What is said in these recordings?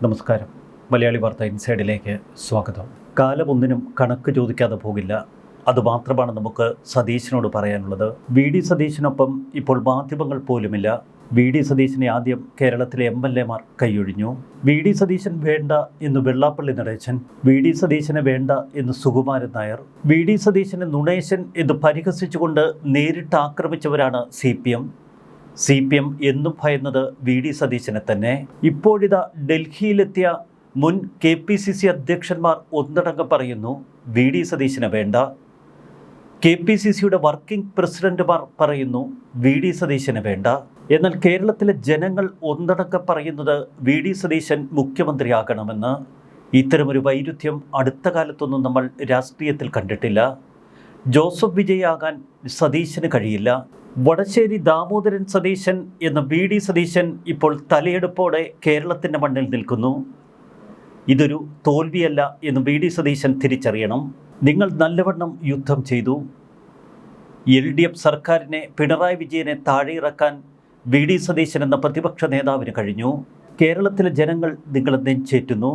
നമസ്കാരം. മലയാളി വാർത്ത ഇൻസൈഡിലേക്ക് സ്വാഗതം. കാലമൊന്നിനും കണക്ക് ചോദിക്കാതെ പോകില്ല. അതുമാത്രമാണ് നമുക്ക് സതീശനോട് പറയാനുള്ളത്. വി ഡി സതീശനൊപ്പം ഇപ്പോൾ മാധ്യമങ്ങൾ പോലുമില്ല. വി ഡി സതീശനെ ആദ്യം കേരളത്തിലെ MLA-മാർ കൈയൊഴിഞ്ഞു. വി ഡി സതീശൻ വേണ്ട എന്ന് വെള്ളാപ്പള്ളി നടേശൻ, വി ഡി സതീശനെ വേണ്ട എന്ന് സുകുമാരൻ നായർ, വി ഡി സതീശനെ നുണേശൻ എന്ന് പരിഹസിച്ചുകൊണ്ട് നേരിട്ട് ആക്രമിച്ചവരാണ് CPM എന്നും ഭയന്നത് വി ഡി സതീശനെ തന്നെ. ഇപ്പോഴിതാ ഡൽഹിയിലെത്തിയ മുൻ KPCC അധ്യക്ഷന്മാർ ഒന്നടങ്കം പറയുന്നു വി ഡി സതീശനെ വേണ്ട. KPCCയുടെ വർക്കിംഗ് പ്രസിഡന്റുമാർ പറയുന്നു വി ഡി സതീശനെ വേണ്ട. എന്നാൽ കേരളത്തിലെ ജനങ്ങൾ ഒന്നടങ്കം പറയുന്നത് വി ഡി സതീശൻ മുഖ്യമന്ത്രിയാകണമെന്ന്. ഇത്തരമൊരു വൈരുദ്ധ്യം അടുത്ത കാലത്തൊന്നും നമ്മൾ രാഷ്ട്രീയത്തിൽ കണ്ടിട്ടില്ല. ജോസഫ് വിജയാകാൻ സതീശന് കഴിയില്ല. വടശ്ശേരി ദാമോദരൻ സതീശൻ എന്ന വി ഡി സതീശൻ ഇപ്പോൾ തലയെടുപ്പോടെ കേരളത്തിൻ്റെ മണ്ണിൽ നിൽക്കുന്നു. ഇതൊരു തോൽവിയല്ല എന്ന് വി ഡി സതീശൻ തിരിച്ചറിയണം. നിങ്ങൾ നല്ലവണ്ണം യുദ്ധം ചെയ്തു. LDF സർക്കാരിനെ, പിണറായി വിജയനെ താഴെയിറക്കാൻ വി ഡി സതീശൻ എന്ന പ്രതിപക്ഷ നേതാവിന് കഴിഞ്ഞു. കേരളത്തിലെ ജനങ്ങൾ നിങ്ങളെ നെഞ്ചേറ്റുന്നു.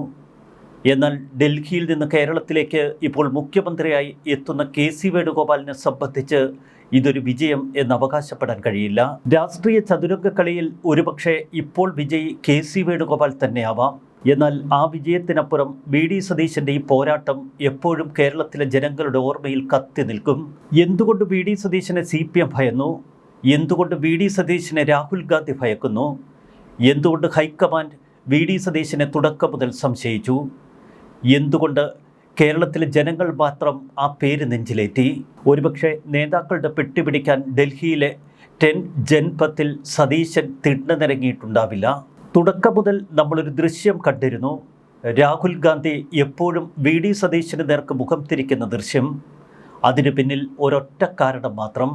എന്നാൽ ഡൽഹിയിൽ നിന്ന് കേരളത്തിലേക്ക് ഇപ്പോൾ മുഖ്യമന്ത്രിയായി എത്തുന്ന KC വേണുഗോപാലിനെ സംബന്ധിച്ച് ഇതൊരു വിജയം എന്ന് അവകാശപ്പെടാൻ കഴിയില്ല. രാഷ്ട്രീയ ചതുരംഗക്കളിയിൽ ഒരുപക്ഷെ ഇപ്പോൾ വിജയി KC വേണുഗോപാൽ തന്നെയാവാം. എന്നാൽ ആ വിജയത്തിനപ്പുറം വി ഡി സതീശൻ്റെ ഈ പോരാട്ടം എപ്പോഴും കേരളത്തിലെ ജനങ്ങളുടെ ഓർമ്മയിൽ കത്തി നിൽക്കും. എന്തുകൊണ്ട് വി ഡി സതീശനെ CPM ഭയന്നു? എന്തുകൊണ്ട് വി ഡി സതീശനെ രാഹുൽ ഗാന്ധി ഭയക്കുന്നു? എന്തുകൊണ്ട് ഹൈക്കമാൻഡ് വി ഡി സതീശനെ തുടക്കം മുതൽ സംശയിച്ചു? എന്തുകൊണ്ട് കേരളത്തിലെ ജനങ്ങൾ മാത്രം ആ പേര് നെഞ്ചിലേറ്റി? ഒരുപക്ഷെ നേതാക്കളുടെ പെട്ടിപിടിക്കാൻ ഡൽഹിയിലെ 10 ജൻപത്തിൽ സതീശൻ തിണ്ണനിറങ്ങിയിട്ടുണ്ടാവില്ല. തുടക്കം മുതൽ നമ്മളൊരു ദൃശ്യം കണ്ടിരുന്നു. രാഹുൽ ഗാന്ധി എപ്പോഴും വി ഡി സതീശന് നേർക്ക് മുഖം തിരിക്കുന്ന ദൃശ്യം. അതിന് പിന്നിൽ ഒരൊറ്റ കാരണം മാത്രം.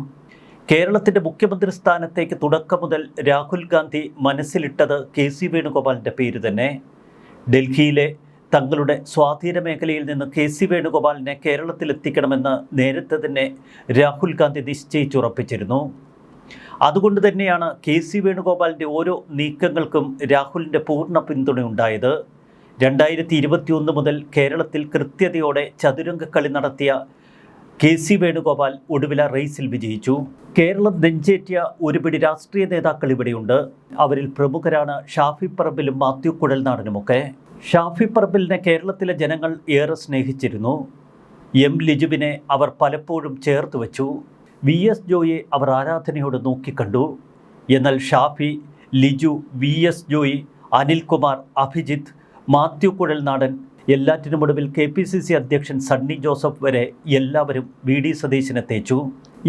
കേരളത്തിൻ്റെ മുഖ്യമന്ത്രി സ്ഥാനത്തേക്ക് തുടക്കം മുതൽ രാഹുൽ ഗാന്ധി മനസ്സിലിട്ടത് KC വേണുഗോപാലിൻ്റെ പേര് തന്നെ. ഡൽഹിയിലെ തങ്ങളുടെ സ്വാധീന മേഖലയിൽ നിന്ന് KC വേണുഗോപാലിനെ കേരളത്തിലെത്തിക്കണമെന്ന് നേരത്തെ തന്നെ രാഹുൽ ഗാന്ധി നിശ്ചയിച്ചുറപ്പിച്ചിരുന്നു. അതുകൊണ്ട് തന്നെയാണ് KC വേണുഗോപാലിൻ്റെ ഓരോ നീക്കങ്ങൾക്കും രാഹുലിൻ്റെ പൂർണ്ണ പിന്തുണയുണ്ടായത്. 2021 മുതൽ കേരളത്തിൽ കൃത്യതയോടെ ചതുരംഗക്കളി നടത്തിയ KC വേണുഗോപാൽ ഒടുവില റേസിൽ വിജയിച്ചു. കേരളം നെഞ്ചേറ്റിയ ഒരുപിടി രാഷ്ട്രീയ നേതാക്കൾ ഇവിടെയുണ്ട്. അവരിൽ പ്രമുഖരാണ് ഷാഫി പറമ്പിലും മാത്യു കുഴൽനാടനുമൊക്കെ. ഷാഫി പറമ്പിലിനെ കേരളത്തിലെ ജനങ്ങൾ ഏറെ സ്നേഹിച്ചിരുന്നു. M ലിജുവിനെ അവർ പലപ്പോഴും ചേർത്ത് വച്ചു. VS ജോയിയെ അവർ ആരാധനയോട് നോക്കിക്കണ്ടു. എന്നാൽ ഷാഫി, ലിജു, VS ജോയി, അനിൽകുമാർ, അഭിജിത്ത്, മാത്യു കുഴൽനാടൻ, എല്ലാറ്റിനുമൊടുവിൽ KPCC അധ്യക്ഷൻ സണ്ണി ജോസഫ് വരെ എല്ലാവരും വി ഡി സതീശനെ തേച്ചു.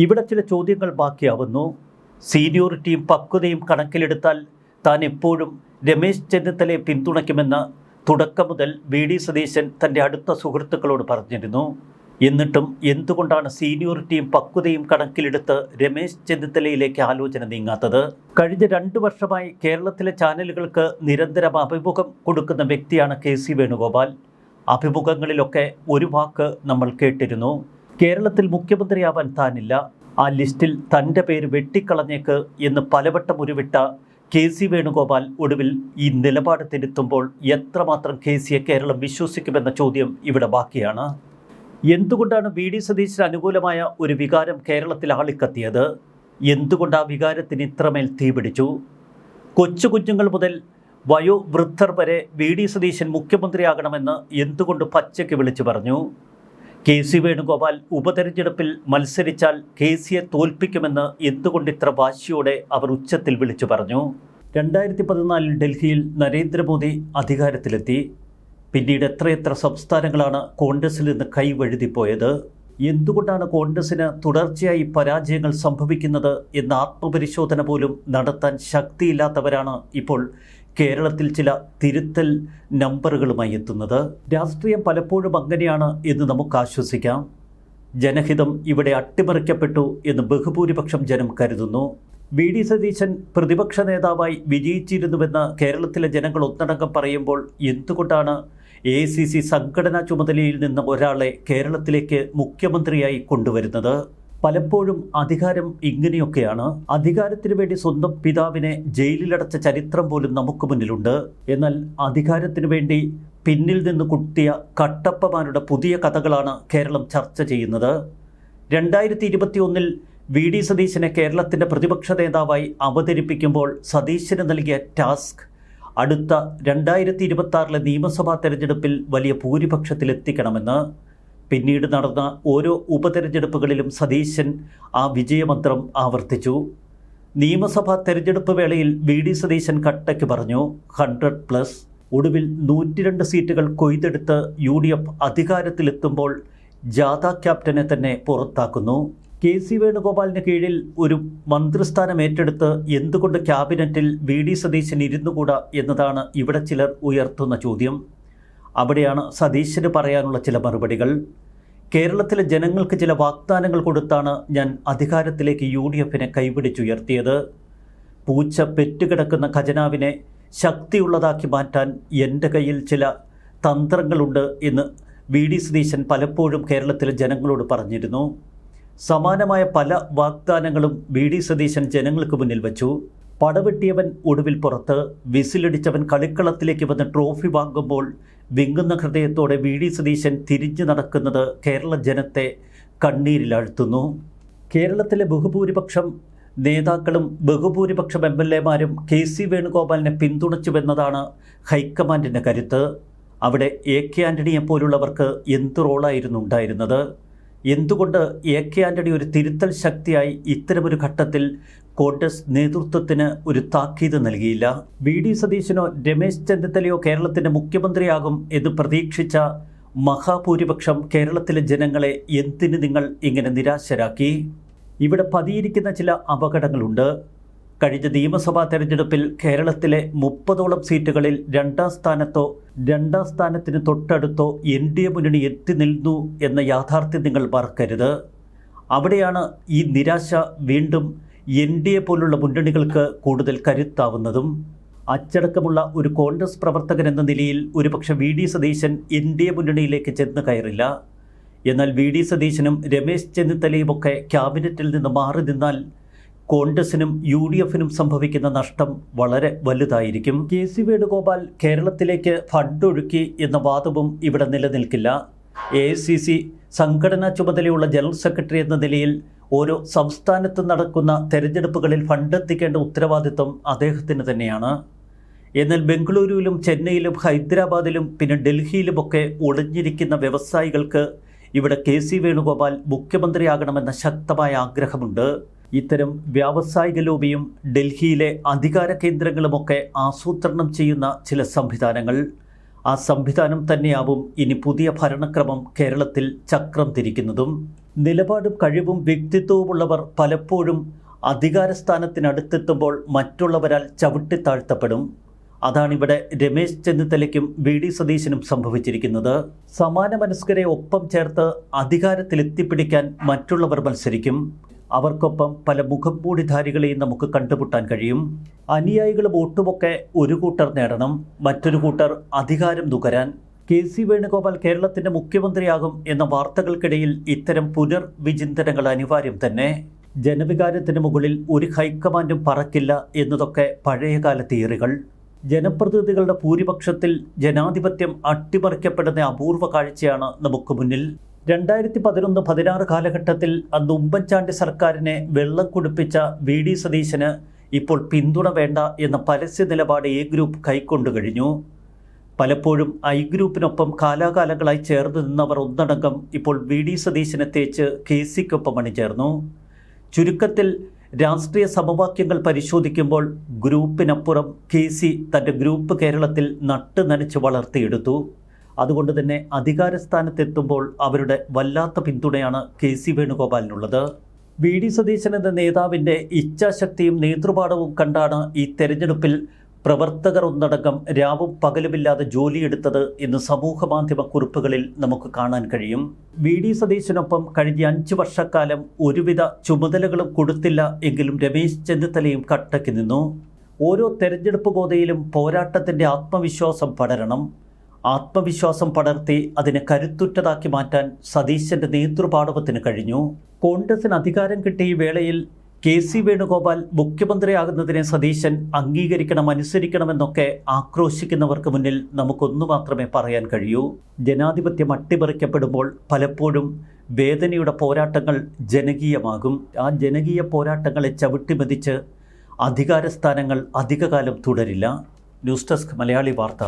ഇവിടെ ചില ചോദ്യങ്ങൾ ബാക്കിയാവുന്നു. സീനിയോറിറ്റിയും പക്വതയും കണക്കിലെടുത്താൽ താൻ എപ്പോഴും രമേശ് ചെന്നിത്തലയെ പിന്തുണയ്ക്കുമെന്ന് തുടക്കം മുതൽ വി ഡി സതീശൻ തൻ്റെ അടുത്ത സുഹൃത്തുക്കളോട് പറഞ്ഞിരുന്നു. എന്നിട്ടും എന്തുകൊണ്ടാണ് സീനിയോറിറ്റിയും പക്വതയും കണക്കിലെടുത്ത് രമേശ് ചെന്നിത്തലയിലേക്ക് ആലോചന നീങ്ങാത്തത്? കഴിഞ്ഞ 2 വർഷമായി കേരളത്തിലെ ചാനലുകൾക്ക് നിരന്തരം അഭിമുഖം കൊടുക്കുന്ന വ്യക്തിയാണ് KC വേണുഗോപാൽ. അഭിമുഖങ്ങളിലൊക്കെ ഒരു വാക്ക് നമ്മൾ കേട്ടിരുന്നു: കേരളത്തിൽ മുഖ്യമന്ത്രിയാവാൻ താനില്ല, ആ ലിസ്റ്റിൽ തൻ്റെ പേര് വെട്ടിക്കളഞ്ഞേക്ക് എന്ന് പലവട്ടം ഉരുവിട്ട KC വേണുഗോപാൽ ഒടുവിൽ ഈ നിലപാട് തിരുത്തുമ്പോൾ എത്രമാത്രം KCയെ കേരളം വിശ്വസിക്കുമെന്ന ചോദ്യം ഇവിടെ ബാക്കിയാണ്. എന്തുകൊണ്ടാണ് വി ഡി സതീശന് അനുകൂലമായ ഒരു വികാരം കേരളത്തിൽ ആളിക്കത്തിയത്? എന്തുകൊണ്ട് ആ വികാരത്തിന് ഇത്രമേൽ തീപിടിച്ചു? കൊച്ചു കുഞ്ഞുങ്ങൾ മുതൽ വയോവൃദ്ധർ വരെ വി ഡി സതീശൻ മുഖ്യമന്ത്രിയാകണമെന്ന് എന്തുകൊണ്ട് പച്ചയ്ക്ക് വിളിച്ചു പറഞ്ഞു? KC വേണുഗോപാൽ ഉപതെരഞ്ഞെടുപ്പിൽ മത്സരിച്ചാൽ KCയെ തോൽപ്പിക്കുമെന്ന് എന്തുകൊണ്ട് ഇത്ര വാശിയോടെ അവർ ഉച്ചത്തിൽ വിളിച്ചു പറഞ്ഞു? 2014 ഡൽഹിയിൽ നരേന്ദ്രമോദി അധികാരത്തിലെത്തി. പിന്നീട് എത്രയെത്ര സംസ്ഥാനങ്ങളാണ് കോൺഗ്രസിൽ നിന്ന് കൈവഴുതിപ്പോയത്? എന്തുകൊണ്ടാണ് കോൺഗ്രസിന് തുടർച്ചയായി പരാജയങ്ങൾ സംഭവിക്കുന്നത് എന്ന ആത്മപരിശോധന പോലും നടത്താൻ ശക്തിയില്ലാത്തവരാണ് ഇപ്പോൾ കേരളത്തിൽ ചില തിരുത്തൽ നമ്പറുകളുമായി എത്തുന്നത്. രാഷ്ട്രീയം പലപ്പോഴും അങ്ങനെയാണ് എന്ന് നമുക്ക് ആശ്വസിക്കാം. ജനഹിതം ഇവിടെ അട്ടിമറിക്കപ്പെട്ടു എന്ന് ബഹുഭൂരിപക്ഷം ജനം കരുതുന്നു. വി ഡി സതീശൻ പ്രതിപക്ഷ നേതാവായി വിജയിച്ചിരുന്നുവെന്ന് കേരളത്തിലെ ജനങ്ങൾ ഒന്നടങ്കം പറയുമ്പോൾ എന്തുകൊണ്ടാണ് AICC സംഘടനാ ചുമതലയിൽ നിന്ന് ഒരാളെ കേരളത്തിലേക്ക് മുഖ്യമന്ത്രിയായി കൊണ്ടുവരുന്നത്? പലപ്പോഴും അധികാരം ഇങ്ങനെയൊക്കെയാണ്. അധികാരത്തിനു വേണ്ടി സ്വന്തം പിതാവിനെ ജയിലിലടച്ച ചരിത്രം പോലും നമുക്ക് മുന്നിലുണ്ട്. എന്നാൽ അധികാരത്തിനു വേണ്ടി പിന്നിൽ നിന്ന് കുത്തിയ കട്ടപ്പമാരുടെ പുതിയ കഥകളാണ് കേരളം ചർച്ച ചെയ്യുന്നത്. 2021 വി.ഡി. സതീശനെ കേരളത്തിൻ്റെ പ്രതിപക്ഷ നേതാവായി അവതരിപ്പിക്കുമ്പോൾ സതീശന് നൽകിയ ടാസ്ക് അടുത്ത 2026 നിയമസഭാ തെരഞ്ഞെടുപ്പിൽ വലിയ ഭൂരിപക്ഷത്തിലെത്തിക്കണമെന്ന്. പിന്നീട് നടന്ന ഓരോ ഉപതെരഞ്ഞെടുപ്പുകളിലും സതീശൻ ആ വിജയമന്ത്രം ആവർത്തിച്ചു. നിയമസഭാ തെരഞ്ഞെടുപ്പ് വേളയിൽ വി.ഡി. സതീശൻ കട്ടയ്ക്ക് പറഞ്ഞു 100+. ഒടുവിൽ 102 സീറ്റുകൾ കൊയ്തെടുത്ത് UDF അധികാരത്തിലെത്തുമ്പോൾ ജാഥ ക്യാപ്റ്റനെ തന്നെ പുറത്താക്കുന്നു. കെ.സി. വേണുഗോപാലിന് കീഴിൽ ഒരു മന്ത്രിസ്ഥാനം ഏറ്റെടുത്ത് എന്തുകൊണ്ട് ക്യാബിനറ്റിൽ വി.ഡി. സതീശൻ ഇരുന്നുകൂടാ എന്നതാണ് ഇവിടെ ചിലർ ഉയർത്തുന്ന ചോദ്യം. അവിടെയാണ് സതീശന് പറയാനുള്ള ചില മറുപടികൾ. കേരളത്തിലെ ജനങ്ങൾക്ക് ചില വാഗ്ദാനങ്ങൾ കൊടുത്താണ് ഞാൻ അധികാരത്തിലേക്ക് UDFനെ കൈപിടിച്ചുയർത്തിയത്. പൂച്ച പെറ്റുകിടക്കുന്ന ഖജനാവിനെ ശക്തിയുള്ളതാക്കി മാറ്റാൻ എൻ്റെ കയ്യിൽ ചില തന്ത്രങ്ങളുണ്ട് എന്ന് വി.ഡി. സതീശൻ പലപ്പോഴും കേരളത്തിലെ ജനങ്ങളോട് പറഞ്ഞിരുന്നു. സമാനമായ പല വാഗ്ദാനങ്ങളും വി.ഡി. സതീശൻ ജനങ്ങൾക്ക് മുന്നിൽ വച്ചു. പടവെട്ടിയവൻ ഒടുവിൽ പുറത്ത്, വിസിലടിച്ചവൻ കളിക്കളത്തിലേക്ക് വന്ന് ട്രോഫി വാങ്ങുമ്പോൾ വിങ്ങുന്ന ഹൃദയത്തോടെ വി.ഡി. സതീശൻ തിരിഞ്ഞു നടക്കുന്നത് കേരള ജനത്തെ കണ്ണീരിലാഴ്ത്തുന്നു. കേരളത്തിലെ ബഹുഭൂരിപക്ഷം നേതാക്കളും ബഹുഭൂരിപക്ഷം MLA-മാരും കെ.സി. വേണുഗോപാലിനെ പിന്തുണച്ചുവെന്നതാണ് ഹൈക്കമാൻഡിൻ്റെ കരുത്ത്. അവിടെ A.K. ആൻ്റണിയെപ്പോലുള്ളവർക്ക് എന്ത് റോളായിരുന്നു ഉണ്ടായിരുന്നത്? എന്തുകൊണ്ട് A.K. ആൻ്റണി ഒരു തിരുത്തൽ ശക്തിയായി ഇത്തരമൊരു ഘട്ടത്തിൽ കോൺഗ്രസ് നേതൃത്വത്തിന് ഒരു താക്കീത് നൽകിയില്ല? വി.ഡി. സതീശനോ രമേശ് ചെന്നിത്തലയോ കേരളത്തിൻ്റെ മുഖ്യമന്ത്രിയാകും എന്ന് പ്രതീക്ഷിച്ച മഹാഭൂരിപക്ഷം കേരളത്തിലെ ജനങ്ങളെ എന്തിന് നിങ്ങൾ ഇങ്ങനെ നിരാശരാക്കി? ഇവിടെ പതിയിരിക്കുന്ന ചില അപകടങ്ങളുണ്ട്. കഴിഞ്ഞ നിയമസഭാ തെരഞ്ഞെടുപ്പിൽ കേരളത്തിലെ 30ഓളം സീറ്റുകളിൽ രണ്ടാം സ്ഥാനത്തിന് തൊട്ടടുത്തോ NDA മുന്നണി എത്തി നിന്നു എന്ന യാഥാർത്ഥ്യം നിങ്ങൾ മറക്കരുത്. അവിടെയാണ് ഈ നിരാശ വീണ്ടും NDA പോലുള്ള മുന്നണികൾക്ക് കൂടുതൽ കരുത്താവുന്നതും. അച്ചടക്കമുള്ള ഒരു കോൺഗ്രസ് പ്രവർത്തകൻ എന്ന നിലയിൽ ഒരുപക്ഷെ വി.ഡി. സതീശൻ NDA മുന്നണിയിലേക്ക് ചെന്ന് കയറില്ല. എന്നാൽ വി.ഡി. സതീശനും രമേശ് ചെന്നിത്തലയുമൊക്കെ ക്യാബിനറ്റിൽ നിന്ന് മാറി നിന്നാൽ കോൺഗ്രസിനും UDFനും സംഭവിക്കുന്ന നഷ്ടം വളരെ വലുതായിരിക്കും. കെ.സി. വേണുഗോപാൽ കേരളത്തിലേക്ക് ഫണ്ട് ഒഴുക്കി എന്ന വാദവും ഇവിടെ നിലനിൽക്കില്ല. AICC സംഘടനാ ചുമതലയുള്ള ജനറൽ സെക്രട്ടറി എന്ന നിലയിൽ ഓരോ സംസ്ഥാനത്ത് നടക്കുന്ന തെരഞ്ഞെടുപ്പുകളിൽ ഫണ്ട് എത്തിക്കേണ്ട ഉത്തരവാദിത്വം അദ്ദേഹത്തിന് തന്നെയാണ്. എന്നാൽ ബംഗളൂരുവിലും ചെന്നൈയിലും ഹൈദരാബാദിലും പിന്നെ ഡൽഹിയിലുമൊക്കെ ഒളിഞ്ഞിരിക്കുന്ന വ്യവസായികൾക്ക് ഇവിടെ കെ.സി. വേണുഗോപാൽ മുഖ്യമന്ത്രിയാകണമെന്ന ശക്തമായ ആഗ്രഹമുണ്ട്. ഇത്തരം വ്യാവസായിക ലോബിയും ഡൽഹിയിലെ അധികാര കേന്ദ്രങ്ങളുമൊക്കെ ആസൂത്രണം ചെയ്യുന്ന ചില സംവിധാനങ്ങൾ, ആ സംവിധാനം തന്നെയാവും ഇനി പുതിയ ഭരണക്രമം കേരളത്തിൽ ചക്രം തിരിക്കുന്നതും. നിലപാടും കഴിവും വ്യക്തിത്വവുമുള്ളവർ പലപ്പോഴും അധികാരസ്ഥാനത്തിനടുത്തെത്തുമ്പോൾ മറ്റുള്ളവരാൽ ചവിട്ടിത്താഴ്ത്തപ്പെടും. അതാണിവിടെ രമേശ് ചെന്നിത്തലയ്ക്കും വി.ഡി. സതീശനും സംഭവിച്ചിരിക്കുന്നത്. സമാന മനസ്കരെ ഒപ്പം ചേർത്ത് അധികാരത്തിലെത്തിപ്പിടിക്കാൻ മറ്റുള്ളവർ മത്സരിക്കും. അവർക്കൊപ്പം പല മുഖംമൂടിധാരികളെയും നമുക്ക് കണ്ടുമുട്ടാൻ കഴിയും. അനുയായികൾ വോട്ടുമൊക്കെ ഒരു കൂട്ടർ നേടണം, മറ്റൊരു കൂട്ടർ അധികാരം നുകരാൻ. കെ.സി. വേണുഗോപാൽ കേരളത്തിൻ്റെ മുഖ്യമന്ത്രിയാകും എന്ന വാർത്തകൾക്കിടയിൽ ഇത്തരം പുനർവിചിന്തനങ്ങൾ അനിവാര്യം തന്നെ. ജനവികാരത്തിന് മുകളിൽ ഒരു ഹൈക്കമാൻഡും പറക്കില്ല എന്നതൊക്കെ പഴയകാല തിയറികൾ. ജനപ്രതിനിധികളുടെ ഭൂരിപക്ഷത്തിൽ ജനാധിപത്യം അട്ടിമറിക്കപ്പെടുന്ന അപൂർവ കാഴ്ചയാണ് നമുക്ക് മുന്നിൽ. 2011-16 കാലഘട്ടത്തിൽ അന്ന് ഉമ്മൻചാണ്ടി സർക്കാരിനെ വെള്ളം കുടിപ്പിച്ച വി.ഡി. സതീശന് ഇപ്പോൾ പിന്തുണ വേണ്ട എന്ന പരസ്യ നിലപാട് A ഗ്രൂപ്പ് കൈക്കൊണ്ടു കഴിഞ്ഞു. പലപ്പോഴും I ഗ്രൂപ്പിനൊപ്പം കാലാകാലങ്ങളായി ചേർന്ന് നിന്നവർ ഒന്നടങ്കം ഇപ്പോൾ വി.ഡി. സതീശനെ തേച്ച് കെ.സിക്കൊപ്പം അണിചേർന്നു. ചുരുക്കത്തിൽ രാഷ്ട്രീയ സമവാക്യങ്ങൾ പരിശോധിക്കുമ്പോൾ ഗ്രൂപ്പിനപ്പുറം കെ.സി. തൻ്റെ ഗ്രൂപ്പ് കേരളത്തിൽ നട്ട് നനച്ച് വളർത്തിയെടുത്തു. അതുകൊണ്ട് തന്നെ അധികാരസ്ഥാനത്തെത്തുമ്പോൾ അവരുടെ വല്ലാത്ത പിന്തുണയാണ് കെ.സി. വേണുഗോപാലിനുള്ളത്. വി.ഡി. സതീശൻ എന്ന നേതാവിൻ്റെ ഇച്ഛാശക്തിയും നേതൃപാഠവും കണ്ടാണ് ഈ തെരഞ്ഞെടുപ്പിൽ പ്രവർത്തകർ ഒന്നടങ്കം രാവും പകലുമില്ലാതെ ജോലിയെടുത്തത് എന്ന് സമൂഹ മാധ്യമ കുറിപ്പുകളിൽ നമുക്ക് കാണാൻ കഴിയും. വി.ഡി. സതീശനൊപ്പം കഴിഞ്ഞ 5 വർഷക്കാലം ഒരുവിധ ചുമതലകളും കൊടുത്തില്ല എങ്കിലും രമേശ് ചെന്നിത്തലയും കട്ടയ്ക്ക് നിന്നു. ഓരോ തെരഞ്ഞെടുപ്പ് ഗോതയിലും പോരാട്ടത്തിൻ്റെ ആത്മവിശ്വാസം പടരണം. ആത്മവിശ്വാസം പടർത്തി അതിനെ കരുത്തുറ്റതാക്കി മാറ്റാൻ സതീശൻ്റെ നേതൃപാടവത്തിന് കഴിഞ്ഞു. കോൺഗ്രസിന് അധികാരം കിട്ടിയ ഈ വേളയിൽ KC വേണുഗോപാൽ മുഖ്യമന്ത്രിയാകുന്നതിനെ സതീശൻ അംഗീകരിക്കണം, അനുസരിക്കണമെന്നൊക്കെ ആക്രോശിക്കുന്നവർക്ക് മുന്നിൽ നമുക്കൊന്നു മാത്രമേ പറയാൻ കഴിയൂ. ജനാധിപത്യം അട്ടിമറിക്കപ്പെടുമ്പോൾ പലപ്പോഴും വേദനയുടെ പോരാട്ടങ്ങൾ ജനകീയമാകും. ആ ജനകീയ പോരാട്ടങ്ങളെ ചവിട്ടിമെതിച്ച് അധികാരസ്ഥാനങ്ങൾ അധികകാലം തുടരില്ല. ന്യൂസ് ഡെസ്ക് മലയാളി വാർത്ത.